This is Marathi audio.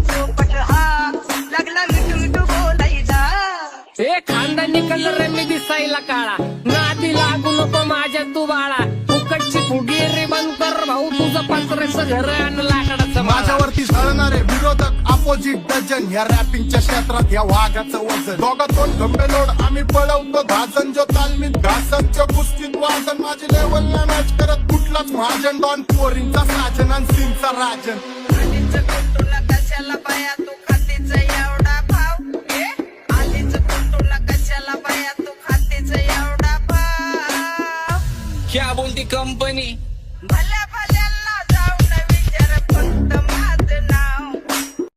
पोपट हा लागला मिठू मिठू बोलायला. ए खानदानी कलर मी दिसायला काळा, नादी लागू नको माझ्या तू बाळा. फुकटची फुगीरी बंद कर भाऊ, तुझं पत्रेचं घर आणि लाकडाचं माळा. माझ्यावरती झळणारे विरोधक अपोजिट डझन, या रॅपिंगच्या क्षेत्रात या वाघाचं वजन. दोघातून गंभे लोड आम्ही पळवतो धाजन, जो तालमीत घासन जो कुस्तीत वाजन. माझी लेवल नाही मॅच करत कुठलाच महाजन, डॉन पोरींचा साजन आणि सीनचा राजन.